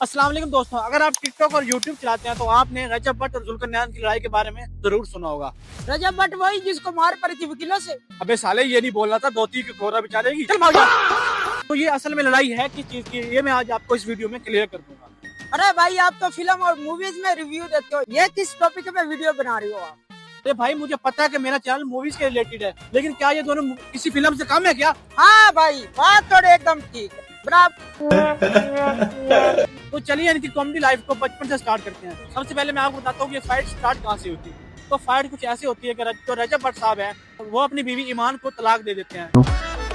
अस्सलाम वालेकुम दोस्तों, अगर आप टिकटॉक और यूट्यूब चलाते हैं तो आपने रजब भट्ट और जुल्करनैन की लड़ाई के बारे में जरूर सुना होगा। रजब भट्ट वही जिसको मार पड़ी थी वकीलों से। अबे साले ये नहीं बोलना था धोती की गोरा बेचारे की, चल भाग जा। तो ये असल में लड़ाई है किस चीज की, ये मैं आज आपको इस वीडियो में क्लियर कर दूंगा। अरे भाई, आप तो फिल्म और मूवीज में रिव्यू देते हो, ये किस टॉपिक पे वीडियो बना रही हो आप? अरे भाई, मुझे पता है कि मेरा चैनल मूवीज के रिलेटेड है, लेकिन क्या ये दोनों किसी फिल्म से कम है क्या? हाँ भाई, बात थोड़ी एकदम ठीक है। तो चलिए इनकी कॉमेडी लाइफ को बचपन से स्टार्ट करते हैं। सबसे पहले मैं आपको बताता हूँ कि फाइट स्टार्ट कहाँ से होती है। तो फाइट कुछ ऐसी होती है कि जो रजब भट्ट साहब है वो अपनी बीवी ईमान को तलाक दे देते हैं।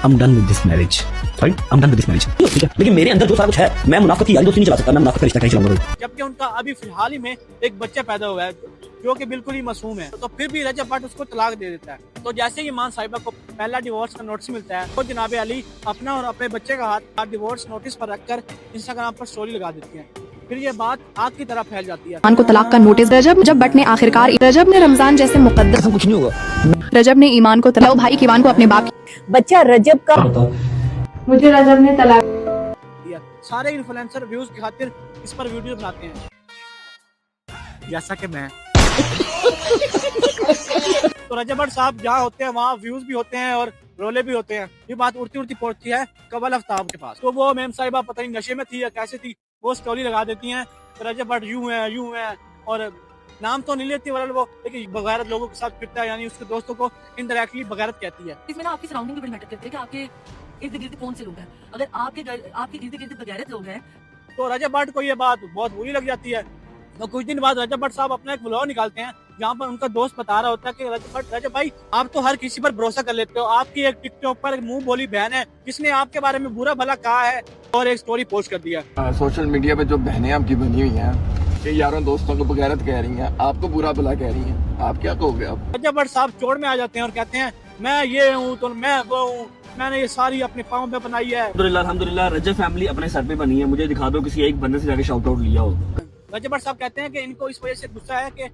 I'm done with this marriage. Right? I'm done with this marriage. ठीक है, लेकिन मेरे अंदर जो सारा कुछ है, मैं मुनाफिक की यारी दोस्ती नहीं चला सकता, मैं मुनाफिक का रिश्ता कहीं चलाऊंगा। जबकि उनका अभी फिलहाल ही में एक बच्चा पैदा हुआ है जो कि बिल्कुल ही मासूम है, तो फिर भी रजब भट्ट उसको तलाक दे देता है। तो जैसे ही ईमान साहिबा को पहला डिवोर्स का नोटिस मिलता है तो जनाब अली अपना और अपने बच्चे का हाथ डिवोर्स नोटिस पर रखकर इंस्टाग्राम पर स्टोरी लगा देती है। फिर ये बात आग की तरह फैल जाती है। ईमान को तलाक का नोटिस रजब भट्ट ने आखिरकार रजब ने रमजान जैसे मुकद्दस कुछ नहीं होगा। रजब ने ईमान को तलाक भाई ईमान को अपने बाप बच्चा रजब का मुझे रजब ने तलाक दिया। सारे इन्फ्लुएंसर व्यूज की खातिर इस पर वीडियो बनाते हैं, जैसा कि मैं। तो रजब भट्ट साहब जहाँ होते हैं वहाँ व्यूज भी होते हैं और रोले भी होते हैं। ये बात उड़ती उड़ती पहुंचती है कबल आफ्ताब के पास। तो वो मैम साहिबा पता नहीं नशे में थी या कैसे थी, वो स्टोरी लगा देती हैं तो रजब भट्ट यूं है और नाम तो नहीं लेती वरल वो, लेकिन बगैरत लोगों के साथ फिरता है, यानी उसके दोस्तों को इनडायरेक्टली बगैरत कहती है। इसमें ना आपकी सराउंडिंग भी मैटर करते हैं कि आपके इर्द गिर्द कौन से लोग हैं। अगर आपके इर्द गिर्द बगैरत लोग हैं तो रजब भट्ट को ये बात बहुत बुरी लग जाती है। तो कुछ दिन बाद रजब भट्ट साहब अपना एक व्लॉग निकालते हैं जहाँ पर उनका दोस्त बता रहा होता है कि रजब भाई आप तो हर किसी पर भरोसा कर लेते हो, आपकी एक टिकटॉक पर एक मुंह बोली बहन है जिसने आपके बारे में बुरा भला कहा है और एक स्टोरी पोस्ट कर दिया। सोशल मीडिया पे जो बहनें आपकी बनी हुई हैं, ये यारों दोस्तों को बगैरत कह रही हैं, आपको बुरा भला कह रही हैं, आप क्या कहोगे? आप रजब भट्ट साहब चोड़ में आ जाते हैं और कहते हैं मैं ये हूँ तो मैं वो हूँ, मैंने ये सारी अपने पाँव पे बनाई है। अल्हम्दुलिल्लाह रजब फैमिली अपने सर पे बनी है। मुझे दिखा दो किसी एक बंदे से जाके शाउट आउट लिया हो। रजब भट्ट साहब कहते हैं कि इनको इस वजह से गुस्सा है कि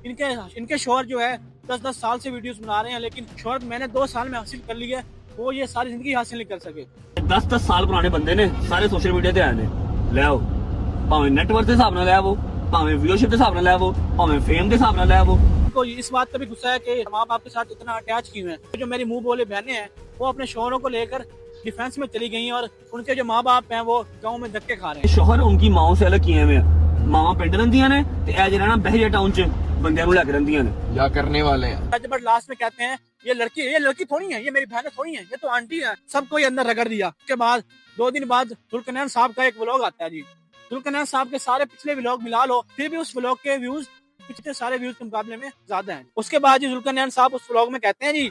इनके शोहर जो है 10-10 साल से वीडियोस बना रहे हैं, लेकिन शोहरत मैंने 2 साल में हासिल कर ली है, वो ये सारी जिंदगी हासिल नहीं कर सके। 10-10 साल पुराने बंदे ने सारे सोशल मीडिया ते आए ने, ले आओ भावें नेटवर्क के हिसाब नाल ले आओ, भावें व्यूअरशिप के हिसाब नाल ले आओ, भावें फेम के हिसाब नाल ले आओ। उनको इस बात का भी गुस्सा है कि माँ बाप के साथ इतना अटैच क्यों है। जो मेरी मुंह बोले बहनें हैं वो अपने शोहरों को लेकर डिफेंस में चली गई और उनके जो माँ बाप हैं वो गाँव में धक्के खा रहे हैं। शोहर उनकी माओ से अलग किए हुए हैं, मावा पिंड रहिंदियां ने ते ए जेड़ा ना बहरिया टाउन च बंदियां नूं लैके रहिंदियां ने या करने वाले हैं। रजब भट्ट लास्ट में कहते हैं ये लड़की थोड़ी है, ये मेरी बहनें थोड़ी है, ये तो आंटी है, सबको ये अंदर रगड़ दिया। उसके बाद 2 दिन बाद जुल्करनैन साहब का एक व्लॉग आता है जी। जुल्करनैन साहब के सारे पिछले व्लॉग मिला लो फिर भी उस व्लॉग के व्यूज पिछले सारे व्यूज के मुकाबले में ज्यादा हैं। उसके बाद जी जुल्करनैन साहब उस व्लॉग में कहते हैं जी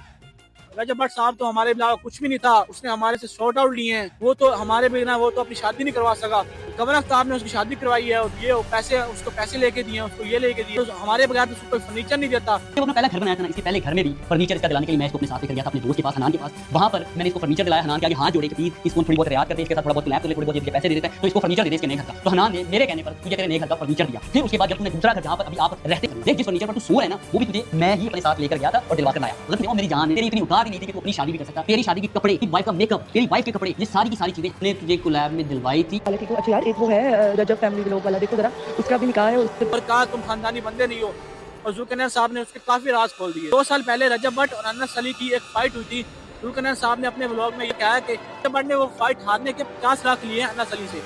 रजब भट्ट साहब तो हमारे बिना कुछ भी नहीं था, उसने हमारे से शॉर्ट आउट लिए हैं, वो तो हमारे बिना वो तो अपनी शादी नहीं करवा सका, कमल आफ्ताब ने उसकी शादी करवाई है और ये पैसे उसको पैसे लेके दिए, उसको ये लेके दिए, तो हमारे बगैर तो उसको कोई फर्नीचर नहीं देता। जब अपना पहला घर बनाया था ना, इसके पहले घर में भी फर्नीचर इसका दिलाने के लिए मैं इसको अपने साथ लेकर गया था अपने दोस्त के पास, हनान के पास। वहाँ पर मैंने इसको फर्नीचर दिलाया, हनान के आगे हाथ जोड़े कि प्लीज इसको थोड़ी बहुत रियायत कर दे, इसके साथ थोड़ा बहुत लैप कर ले, थोड़ी बहुत ये पैसे दे देते हैं तो इसको फर्नीचर दे दे इसके नए घर का। तो हनान ने मेरे कहने पर तुझे तेरे नए घर का फर्नीचर दिया। फिर उसके बाद जब तूने दूसरा घर जहाँ पर अभी आप रहते थे, देख जिस फर्नीचर पर तू सो रहा है ना, वो भी तुझे मैं ही अपने साथ लेकर गया था और दिलवा कर लाया। मतलब मेरी जान तेरी इतनी औकात ही नहीं थी कि तू अपनी शादी भी कर सकता। तेरी शादी के कपड़े, तेरी वाइफ का मेकअप, तेरी वाइफ के कपड़े, ये सारी की सारी चीजें ने तुझे कोलैब में दिलवाई थी। अच्छा यार, एक वो है रजब फैमिली व्लॉग वाला, देखो जरा, उसका भी निकाह है उससे। पर कहा तुम खानदानी बंदे नहीं हो, और जुल्करनैन साहब ने उसके काफी राज खोल दिए। 2 साल पहले रजब भट्ट और अनस अली की एक फाइट हुई थी। जुल्करनैन साहब ने अपने व्लॉग में ये कहा कि रजब भट्ट ने वो फाइट हारने के 50 लाख लिए हैं अनस अली से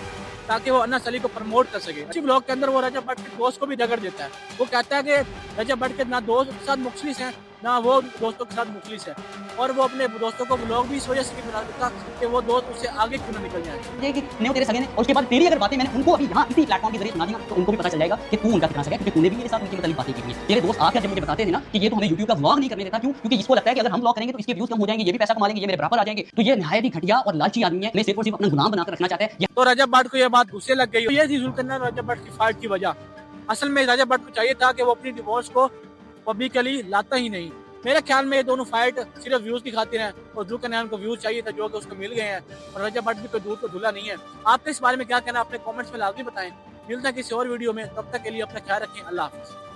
ताकि वो अनस अली को प्रमोट कर सके। इसी व्लॉग के अंदर वो रजब भट्ट के दोस्त को भी रगड़ देता है। वो कहता है कि रजब भट्ट के ना दोस्त के साथ मुखलिस हैं ना वो दोस्तों के साथ मुखलिस है, और वो अपने दोस्तों को व्लॉग भी इस वजह से बना देता कि वो दोस्त उससे आगे क्यों ना निकल जाए। ये कि नहीं तेरे सगे ने, और उसके बाद तेरी अगर बातें मैंने उनको अभी यहाँ इसी प्लेटफॉर्म के जरिए सुना दी तो उनको भी पता चल जाएगा कि तू उनका कितना सगा है, क्योंकि तूने भी मेरे साथ उनकी मतलब बातें की। तेरे दोस्त आकर जब मुझे बताते थे ना कि ये तो हमें यूट्यूब का व्लॉग नहीं करने देता, क्यों? क्योंकि इसको लगता है कि अगर हम व्लॉग करेंगे तो इसके व्यूज कम हो जाएंगे, ये भी पैसा कमा लेंगे, ये मेरे बराबर आ जाएंगे। तो ये निहायत ही घटिया और लालची आदमी है, सिर्फ और सिर्फ अपना गुलाम बनाकर रखना चाहता है। तो रजब भट्ट को ये बात गुस्से लग गई। ये थी जुल्करनैन रजब भट्ट की फाइट की वजह। असल में रजब भट्ट को चाहिए था कि वो अपनी डिवोर्स को पब्लिकली लाता ही नहीं। मेरे ख्याल में ये दोनों फाइट सिर्फ व्यूज की खातिर हैं और जुल्करनैन को व्यूज चाहिए था जो कि उसको मिल गए हैं, और रजब भट्ट भी कोई दूध को धुला नहीं है। आपके इस बारे में क्या कहना अपने कमेंट्स में लाजमी बताएं। मिलता है किसी और वीडियो में, तब तक के लिए अपना ख्याल रखें। अल्लाह हाफिज़।